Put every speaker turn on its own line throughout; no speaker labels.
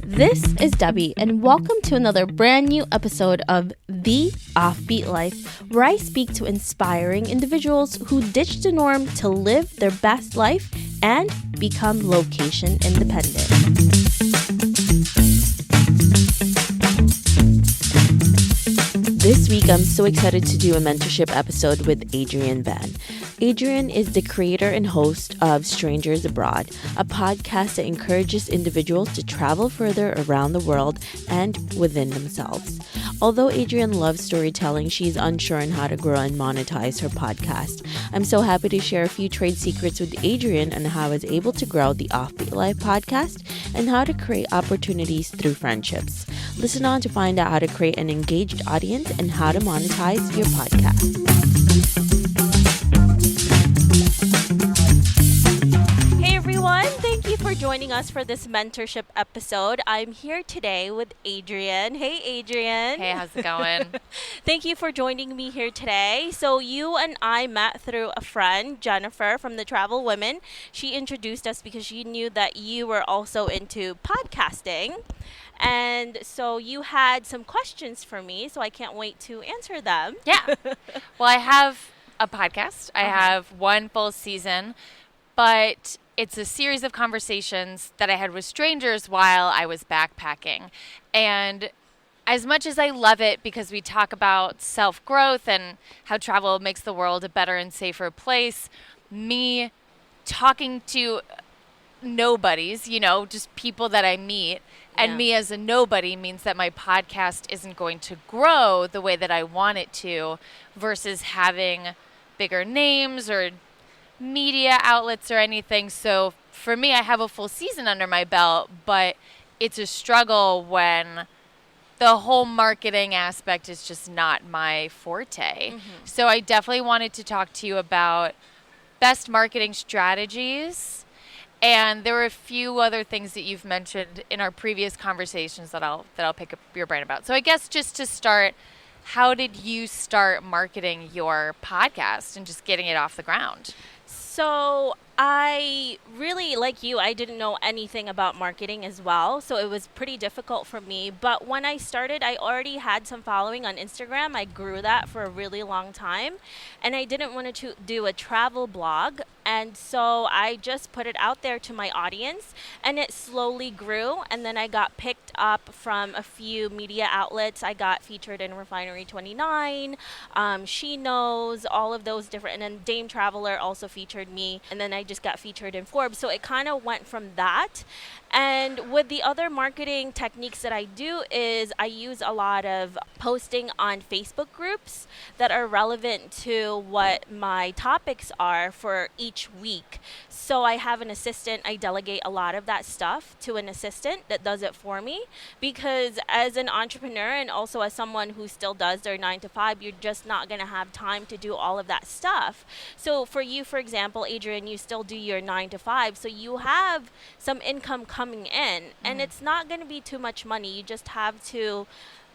This is Debbie, and welcome to another brand new episode of The Offbeat Life, where I speak to inspiring individuals who ditch the norm to live their best life and become location independent. This week, I'm so excited to do a mentorship episode with Adrien Behn. Adrien is the creator and host of Strangers Abroad, a podcast that encourages individuals to travel further around the world and within themselves. Although Adrien loves storytelling, she's unsure on how to grow and monetize her podcast. I'm so happy to share a few trade secrets with Adrien on how I was able to grow the Offbeat Life podcast and how to create opportunities through friendships. Listen on to find out how to create an engaged audience and how to monetize your podcast. Hey everyone, thank you for joining us for this mentorship episode. I'm here today with Adrien. Hey Adrien.
Hey, how's it going?
Thank you for joining me here today. So you and I met through a friend, Jennifer from the Travel Women. She introduced us because she knew that you were also into podcasting. And so you had some questions for me, so I can't wait to answer them.
Yeah. Well, I have a podcast. I have one full season, but it's a series of conversations that I had with strangers while I was backpacking. And as much as I love it because we talk about self-growth and how travel makes the world a better and safer place, me talking to nobodies, just people that I meet, and me as a nobody means that my podcast isn't going to grow the way that I want it to versus having bigger names or media outlets or anything. So for me, I have a full season under my belt, but it's a struggle when the whole marketing aspect is just not my forte. So I definitely wanted to talk to you about best marketing strategies. And there were a few other things that you've mentioned in our previous conversations that I'll pick up your brain about. So I guess just to start, how did you start marketing your podcast and just getting it off the ground?
So I really, like you, I didn't know anything about marketing as well. So it was pretty difficult for me. But when I started, I already had some following on Instagram. I grew that for a really long time. And I didn't want to do a travel blog. And so I just put it out there to my audience, and it slowly grew. And then I got picked up from a few media outlets. I got featured in Refinery 29, She Knows, all of those different. And then Dame Traveler also featured me. And then I just got featured in Forbes. So it kind of went from that. And with the other marketing techniques that I do is I use a lot of posting on Facebook groups that are relevant to what my topics are for each week. So I have an assistant. I delegate a lot of that stuff to an assistant that does it for me, because as an entrepreneur and also as someone who still does their 9 to 5, you're just not going to have time to do all of that stuff. So for you, for example, Adrien, you still do your 9 to 5. So you have some income coming in, and it's not going to be too much money. You just have to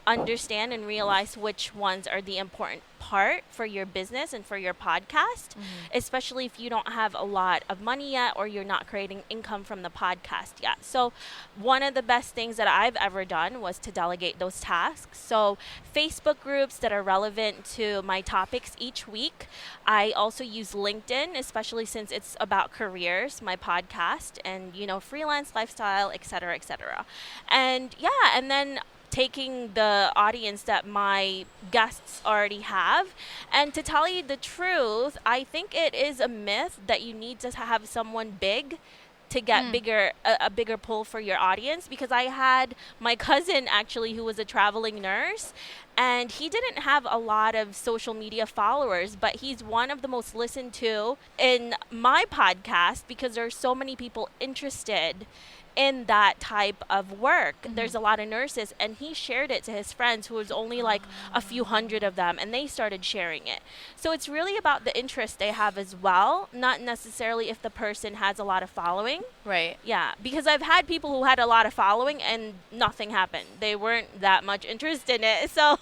understand and realize which ones are the important part for your business and for your podcast, especially if you don't have a lot of money yet or you're not creating income from the podcast yet. So one of the best things that I've ever done was to delegate those tasks. So Facebook groups that are relevant to my topics each week. I also use LinkedIn, especially since it's about careers, my podcast, and freelance lifestyle, etc., etc. And and then taking the audience that my guests already have. And to tell you the truth, I think it is a myth that you need to have someone big to get a bigger pull for your audience, because I had my cousin actually who was a traveling nurse, and he didn't have a lot of social media followers, but he's one of the most listened to in my podcast because there are so many people interested in that type of work. There's a lot of nurses, and he shared it to his friends, who was only like a few hundred of them, and they started sharing it. So it's really about the interest they have as well, not necessarily if the person has a lot of following.
Right.
Yeah, because I've had people who had a lot of following and nothing happened. They weren't that much interested in it. So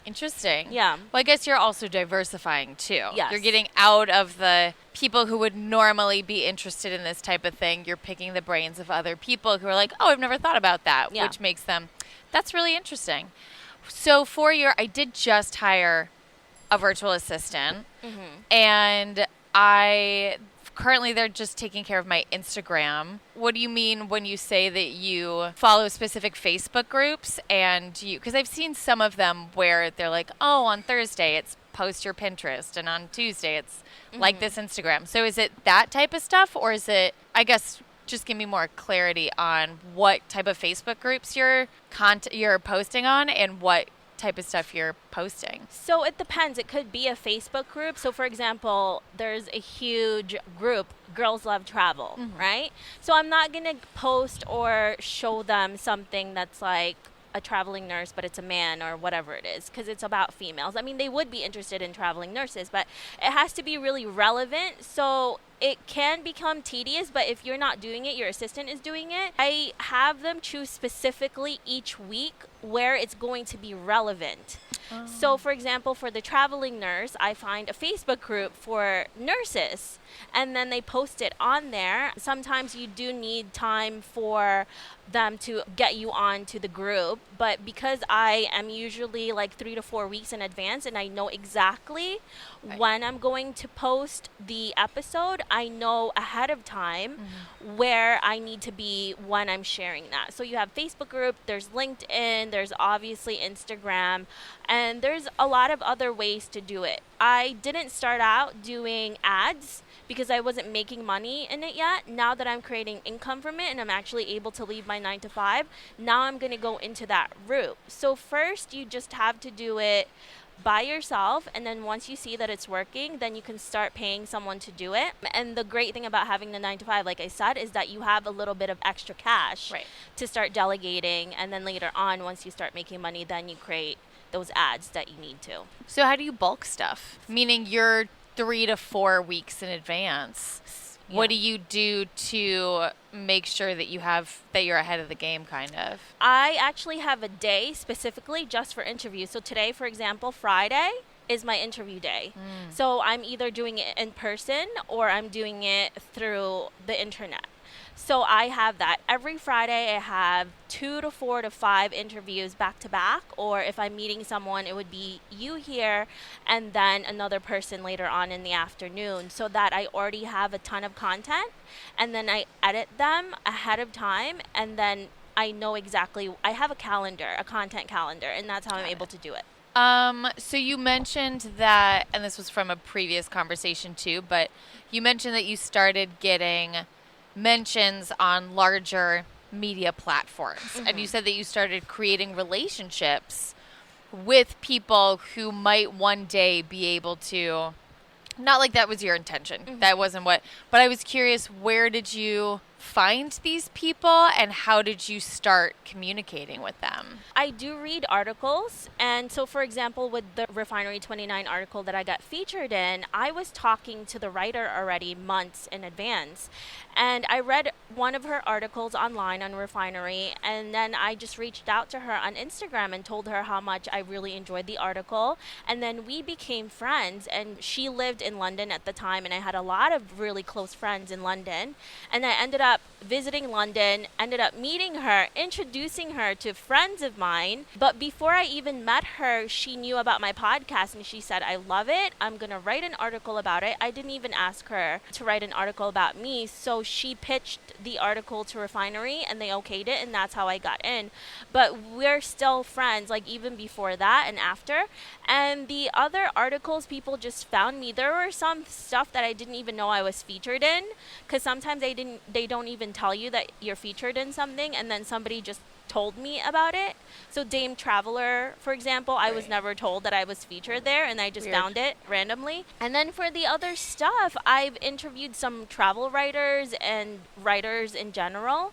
Interesting.
Yeah.
Well, I guess you're also diversifying too.
Yes.
You're getting out of the people who would normally be interested in this type of thing. You're picking the brains of other people who are like, oh, I've never thought about that,
Yeah.
which makes them, that's really interesting. So I did just hire a virtual assistant, and currently they're just taking care of my Instagram. What do you mean when you say that you follow specific Facebook groups because I've seen some of them where they're like, oh, on Thursday it's post your Pinterest, and on Tuesday it's like this Instagram. So is it that type of stuff, or is it, I guess, just give me more clarity on what type of Facebook groups you're posting on and what type of stuff you're posting?
So it depends. It could be a Facebook group. So for example, there's a huge group, Girls Love Travel, right? So I'm not going to post or show them something that's like a traveling nurse, but it's a man or whatever it is, because it's about females. I mean, they would be interested in traveling nurses, but it has to be really relevant. So it can become tedious, but if you're not doing it, your assistant is doing it. I have them choose specifically each week where it's going to be relevant. So, for example, for the traveling nurse, I find a Facebook group for nurses, and then they post it on there. Sometimes you do need time for them to get you on to the group, but because I am usually like 3 to 4 weeks in advance and I know exactly when I'm going to post the episode, I know ahead of time where I need to be when I'm sharing that. So you have Facebook group, there's LinkedIn, there's obviously Instagram, and there's a lot of other ways to do it. I didn't start out doing ads because I wasn't making money in it yet. Now that I'm creating income from it and I'm actually able to leave my 9 to 5, now I'm going to go into that route. So first you just have to do it by yourself, and then once you see that it's working, then you can start paying someone to do it. And the great thing about having the 9 to 5, like I said, is that you have a little bit of extra cash to start delegating, and then later on, once you start making money, then you create those ads that you need to.
So how do you bulk stuff? Meaning you're 3 to 4 weeks in advance.
Yeah.
What do you do to make sure that you're ahead of the game, kind of?
I actually have a day specifically just for interviews. So today, for example, Friday is my interview day. So I'm either doing it in person or I'm doing it through the internet. So I have that. Every Friday I have 2 to 4 to 5 interviews back to back, or if I'm meeting someone, it would be you here and then another person later on in the afternoon, so that I already have a ton of content, and then I edit them ahead of time, and then I know exactly, I have a calendar, a content calendar, and that's how I'm able to do it.
So you mentioned that, and this was from a previous conversation too, but you mentioned that you started getting mentions on larger media platforms. And you said that you started creating relationships with people who might one day be able to, not like that was your intention. That wasn't but I was curious, where did you find these people and how did you start communicating with them?
I do read articles, and so for example with the Refinery 29 article that I got featured in, I was talking to the writer already months in advance, and I read one of her articles online on Refinery, and then I just reached out to her on Instagram and told her how much I really enjoyed the article, and then we became friends, and she lived in London at the time, and I had a lot of really close friends in London, and I ended up visiting London, ended up meeting her, introducing her to friends of mine. But before I even met her, she knew about my podcast and she said, I love it. I'm going to write an article about it. I didn't even ask her to write an article about me. So she pitched the article to Refinery and they okayed it, and that's how I got in. But we're still friends, like even before that and after. And the other articles, people just found me. There were some stuff that I didn't even know I was featured in, because sometimes they don't even tell you that you're featured in something, and then somebody just told me about it. So Dame Traveler, for example, I was never told that I was featured there, and I just found it randomly. And then for the other stuff, I've interviewed some travel writers and writers in general.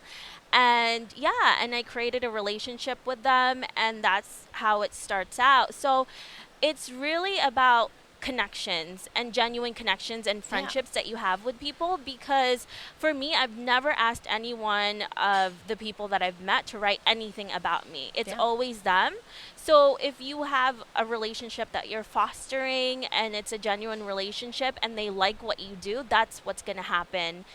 And yeah, and I created a relationship with them, and that's how it starts out. So it's really about connections and genuine connections and friendships that you have with people, because for me, I've never asked anyone of the people that I've met to write anything about me. It's always them. So if you have a relationship that you're fostering and it's a genuine relationship and they like what you do, that's what's going to happen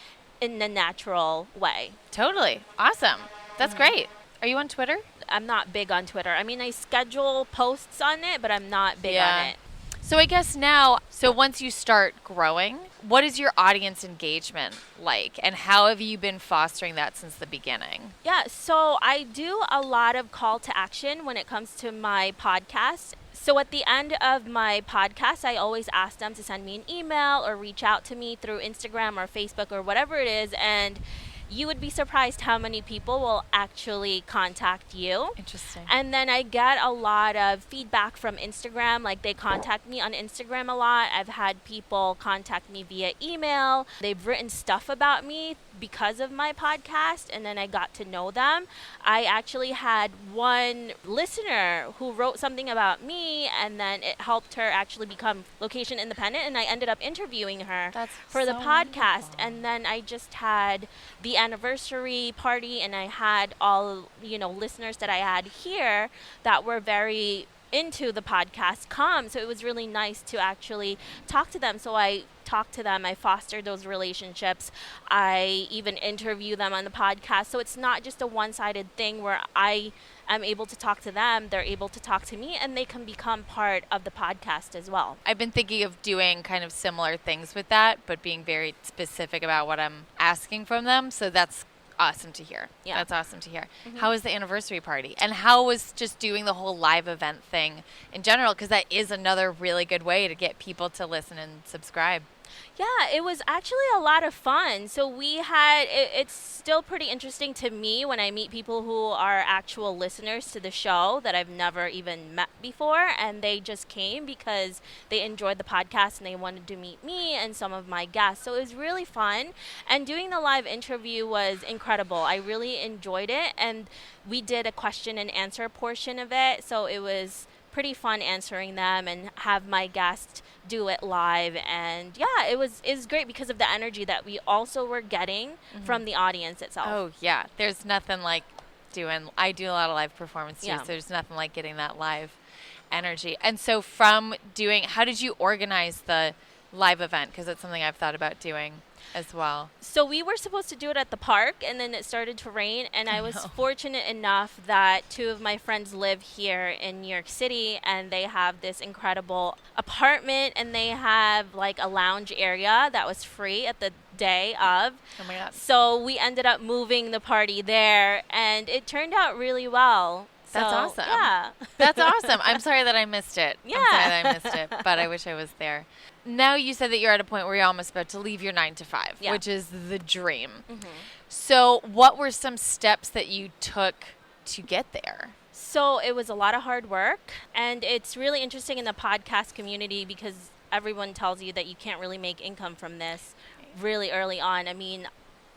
in a natural way.
Totally. Awesome. That's great. Are you on Twitter?
I'm not big on Twitter. I mean, I schedule posts on it, but I'm not big on it.
So I guess now, so once you start growing, what is your audience engagement like? And how have you been fostering that since the beginning?
Yeah, so I do a lot of call to action when it comes to my podcast. So at the end of my podcast, I always ask them to send me an email or reach out to me through Instagram or Facebook or whatever it is. And you would be surprised how many people will actually contact you.
Interesting.
And then I get a lot of feedback from Instagram. Like, they contact me on Instagram a lot. I've had people contact me via email. They've written stuff about me because of my podcast, and then I got to know them. I actually had one listener who wrote something about me, and then it helped her actually become location independent, and I ended up interviewing her for the podcast.
Wonderful.
And then I just had the anniversary party, and I had all, listeners that I had here that were very into the podcast come. So it was really nice to actually talk to them. So I talked to them, I fostered those relationships, I even interview them on the podcast. So it's not just a one-sided thing where I am able to talk to them, they're able to talk to me, and they can become part of the podcast as well.
I've been thinking of doing kind of similar things with that, but being very specific about what I'm asking from them. So that's awesome to hear.
Yeah.
That's awesome to hear. Mm-hmm. How was the anniversary party? And how was just doing the whole live event thing in general? Because that is another really good way to get people to listen and subscribe.
Yeah, it was actually a lot of fun. So we had, it's still pretty interesting to me when I meet people who are actual listeners to the show that I've never even met before. And they just came because they enjoyed the podcast and they wanted to meet me and some of my guests. So it was really fun. And doing the live interview was incredible. I really enjoyed it. And we did a question and answer portion of it. So it was pretty fun answering them and have my guest do it live. And yeah, it was great because of the energy that we also were getting from the audience itself.
Oh yeah, there's nothing like I do a lot of live performance too,
Yeah.
so there's nothing like getting that live energy. And so how did you organize the live event? Because it's something I've thought about doing as well.
So we were supposed to do it at the park, and then it started to rain, and I was fortunate enough that two of my friends live here in New York City, and they have this incredible apartment, and they have like a lounge area that was free at the day of.
Oh my God.
So we ended up moving the party there, and it turned out really well.
That's awesome.
Yeah.
That's awesome. I'm sorry that I missed it.
Yeah.
I'm sorry that I missed it, but I wish I was there. Now you said that you're at a point where you're almost about to leave your 9-to-5,
Yeah.
which is the dream. Mm-hmm. So what were some steps that you took to get there?
So it was a lot of hard work, and it's really interesting in the podcast community because everyone tells you that you can't really make income from this really early on. I mean,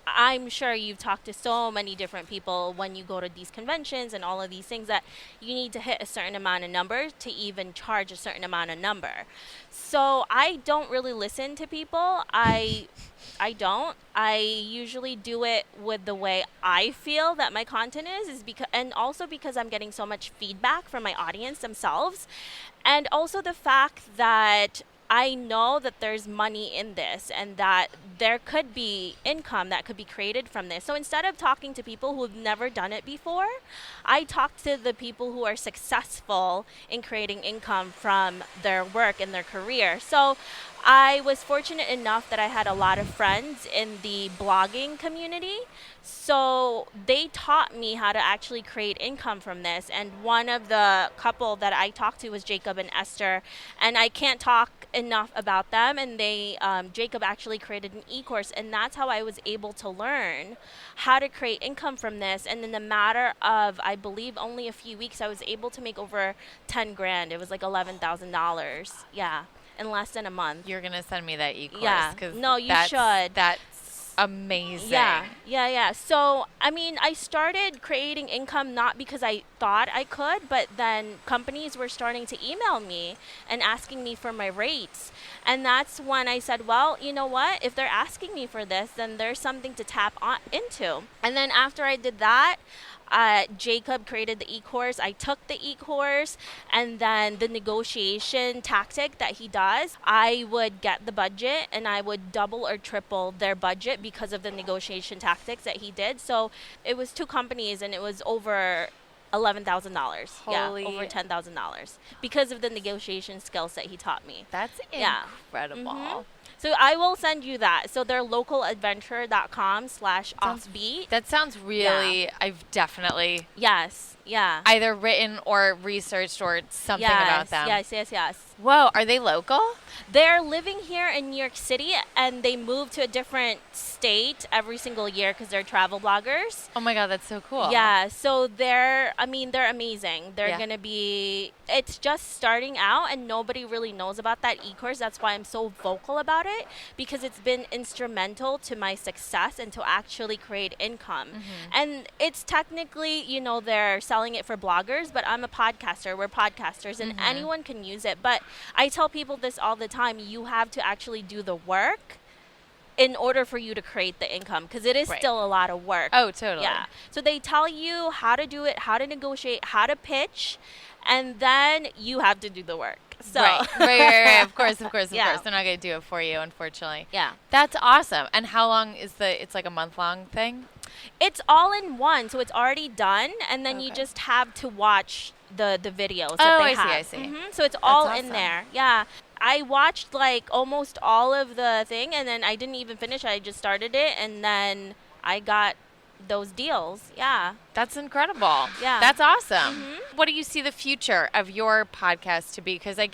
I'm sure you've talked to so many different people when you go to these conventions and all of these things that you need to hit a certain amount of numbers to even charge a certain amount of number. So I don't really listen to people. I don't. I usually do it with the way I feel that my content is because, and also because I'm getting so much feedback from my audience themselves, and also the fact that I know that there's money in this and that there could be income that could be created from this. So instead of talking to people who've never done it before, I talk to the people who are successful in creating income from their work and their career. So I was fortunate enough that I had a lot of friends in the blogging community. So they taught me how to actually create income from this. And one of the couple that I talked to was Jacob and Esther. And I can't talk enough about them. And Jacob actually created an e-course. And that's how I was able to learn how to create income from this. And in a matter of, I believe, only a few weeks, I was able to make over 10 grand. It was like $11,000. Yeah. In less than a month.
You're going to send me that e-course.
Yeah.
'Cause
No, you should.
That's Amazing.
Yeah. So, I mean, I started creating income not because I thought I could, but then companies were starting to email me and asking me for my rates. And that's when I said, well, you know what? If they're asking me for this, then there's something to tap into. And then after I did that, Jacob created the e-course. I took the e-course, and then the negotiation tactic that he does, I would get the budget and I would double or triple their budget because of the negotiation tactics that he did. So it was two companies, and it was over $11,000. Yeah,
Holy,
over $10,000 because of the negotiation skills that he taught me.
that's
Yeah.
incredible.
So I will send you that. So they're localadventure.com/offbeat.
That sounds really, I've definitely
Yes. Yeah.
either written or researched or something about them.
Yes.
Whoa, are they local?
They're living here in New York City, and they move to a different state every single year because they're travel bloggers.
Oh my God, that's so cool.
Yeah, so they're amazing. They're
Yeah.
going to be, it's just starting out, and nobody really knows about that e-course. That's why I'm so vocal about it, because it's been instrumental to my success and to actually create income. And it's technically, they're selling it for bloggers, but I'm a podcaster. We're podcasters, and anyone can use it. But I tell people this all the time. You have to actually do the work in order for you to create the income, because it is
Right.
still a lot of work.
Oh, totally.
Yeah. So they tell you how to do it, how to negotiate, how to pitch, and then you have to do the work. So
Right. Of course.
Yeah.
They're not going to do it for you, unfortunately.
Yeah.
That's awesome. And how long is it's like a month-long thing?
It's all in one, so it's already done, and then you
Okay.
just have to watch the videos
Oh,
that they
I see,
have.
I see.
So it's all
awesome.
in there. Yeah. I watched like almost all of the thing, and then I didn't even finish. I just started it, and then I got those deals. Yeah.
That's incredible.
Yeah.
That's awesome. What do you see the future of your podcast to be? Because I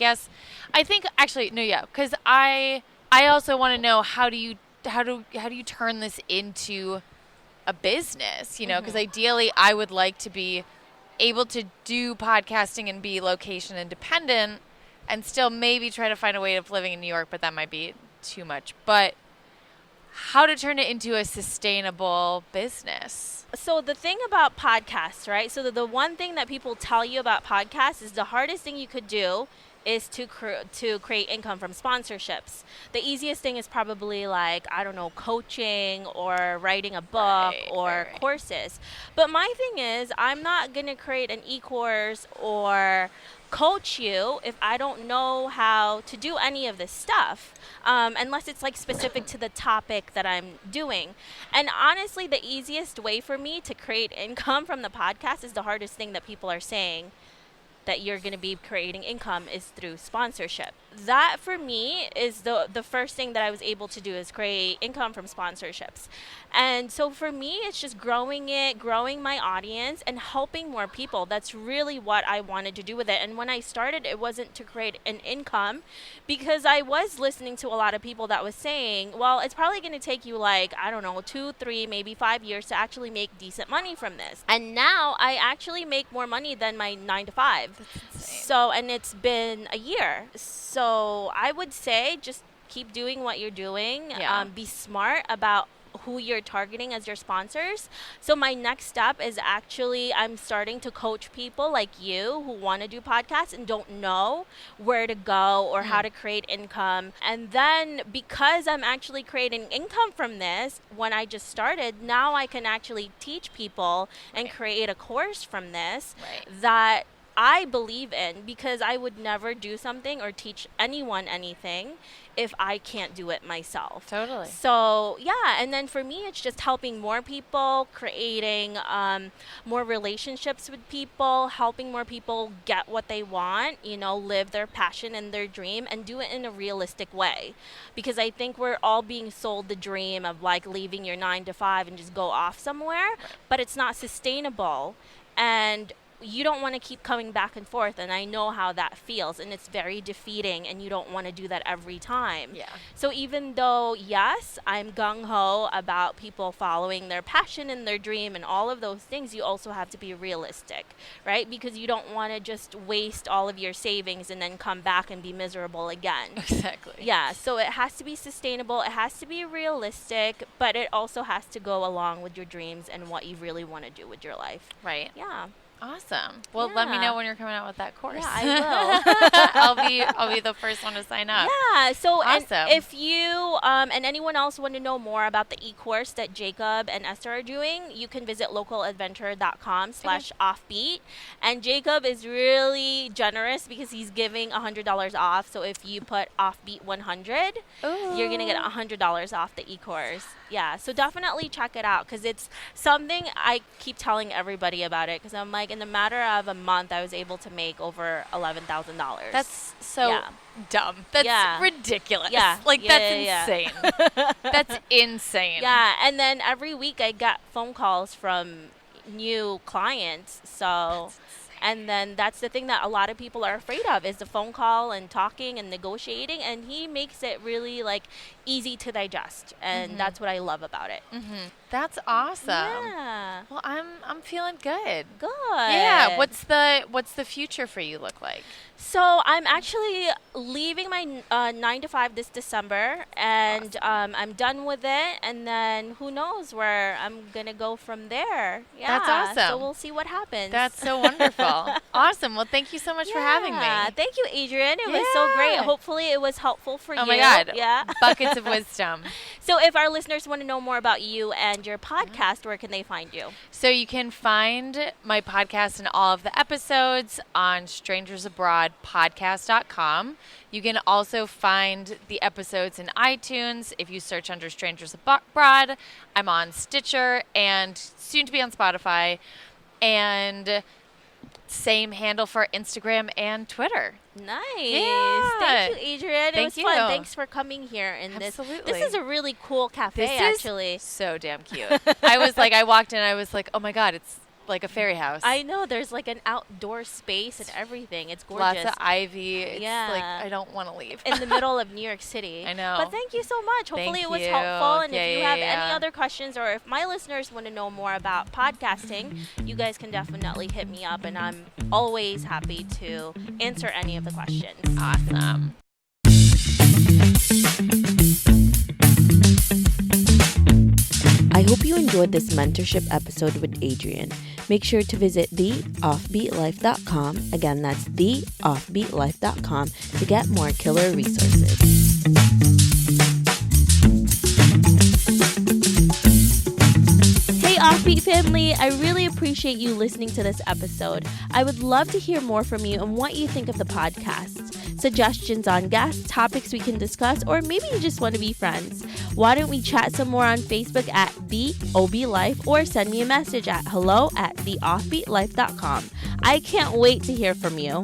think actually, no, yeah, because I also want to know how do you turn this into a business, because ideally I would like to be able to do podcasting and be location independent and still maybe try to find a way of living in New York, but that might be too much. But how to turn it into a sustainable business?
So the thing about podcasts, right? So the one thing that people tell you about podcasts is the hardest thing you could do is to create income from sponsorships. The easiest thing is probably like, I don't know, coaching or writing a book or courses. But my thing is, I'm not going to create an e-course or coach you if I don't know how to do any of this stuff, unless it's like specific to the topic that I'm doing. And honestly, the easiest way for me to create income from the podcast is the hardest thing that people are saying that you're going to be creating income is through sponsorship. That for me is the first thing that I was able to do is create income from sponsorships. And so for me, it's just growing my audience and helping more people. That's really what I wanted to do with it. And when I started, it wasn't to create an income, because I was listening to a lot of people that was saying, well, it's probably going to take you like, I don't know, 2, 3, maybe 5 years to actually make decent money from this. And now I actually make more money than my 9 to 5. So, and it's been a year. So I would say just keep doing what you're doing.
Yeah.
Be smart about who you're targeting as your sponsors. So my next step is actually I'm starting to coach people like you who want to do podcasts and don't know where to go or how to create income. And then because I'm actually creating income from this, when I just started, now I can actually teach people and create a course from this that I believe in, because I would never do something or teach anyone anything if I can't do it myself.
Totally.
So, yeah, and then for me, it's just helping more people, creating more relationships with people, helping more people get what they want, live their passion and their dream, and do it in a realistic way. Because I think we're all being sold the dream of like leaving your 9 to 5 and just go off somewhere, but it's not sustainable. And you don't want to keep coming back and forth, and I know how that feels, and it's very defeating, and you don't want to do that every time.
Yeah.
So even though, yes, I'm gung-ho about people following their passion and their dream and all of those things, you also have to be realistic, right? Because you don't want to just waste all of your savings and then come back and be miserable again.
Exactly.
Yeah, so it has to be sustainable, it has to be realistic, but it also has to go along with your dreams and what you really want to do with your life.
Right.
Yeah.
Awesome. Well, let me
Yeah.
know when you're coming out with that course.
Yeah, I will.
I'll be the first one to sign up.
Yeah. So,
Awesome.
and if you and anyone else want to know more about the e-course that Jacob and Esther are doing, you can visit localadventure.com/offbeat. And Jacob is really generous because he's giving $100 off. So if you put offbeat 100, you're gonna get $100 off the e-course. Yeah. So definitely check it out because it's something I keep telling everybody about it because I'm like, in the matter of a month, I was able to make over $11,000.
That's so dumb. That's ridiculous.
Yeah.
Like,
Yeah,
that's
yeah,
insane. That's insane.
Yeah. And then every week I got phone calls from new clients. So, and then that's the thing that a lot of people are afraid of is the phone call and talking and negotiating. And he makes it really like easy to digest. And that's what I love about it.
That's awesome.
Yeah.
Well, I'm feeling good.
Good.
Yeah. What's the future for you look like?
So I'm actually leaving my 9 to 5 this December, and I'm done with it. And then who knows where I'm gonna go from there? Yeah,
That's awesome.
So we'll see what happens.
That's so wonderful. Awesome. Well, thank you so much for having me.
Thank you, Adrien. It was so great. Hopefully, it was helpful for you.
Oh my God.
Yeah.
Buckets of wisdom.
So if our listeners want to know more about you and your podcast, where can they find you?
So you can find my podcast and all of the episodes on strangersabroadpodcast.com. You can also find the episodes in iTunes if you search under Strangers Abroad. I'm on Stitcher and soon to be on Spotify. And same handle for Instagram and Twitter.
Nice.
Yeah.
Thank you, Adrien. It was
Thank
fun.
you.
Thanks for coming here.
Absolutely.
This is a really cool cafe, actually.
So damn cute. I walked in, I was like, oh my God, it's like a fairy house.
I know. There's like an outdoor space and everything. It's gorgeous.
Lots of ivy. It's
Yeah.
like, I don't want to leave.
In the middle of New York City.
I know.
But thank you so much. Hopefully
Thank
it was
you.
helpful. And
Yeah,
if you
yeah,
have
yeah.
any other questions or if my listeners want to know more about podcasting, you guys can definitely hit me up. And I'm always happy to answer any of the questions.
Awesome.
I hope you enjoyed this mentorship episode with Adrien. Make sure to visit theoffbeatlife.com. Again, that's theoffbeatlife.com to get more killer resources. Hey Offbeat family, I really appreciate you listening to this episode. I would love to hear more from you and what you think of the podcast. Suggestions on guests, topics we can discuss, or maybe you just want to be friends. Why don't we chat some more on Facebook at The OB Life or send me a message at hello@theoffbeatlife.com. I can't wait to hear from you.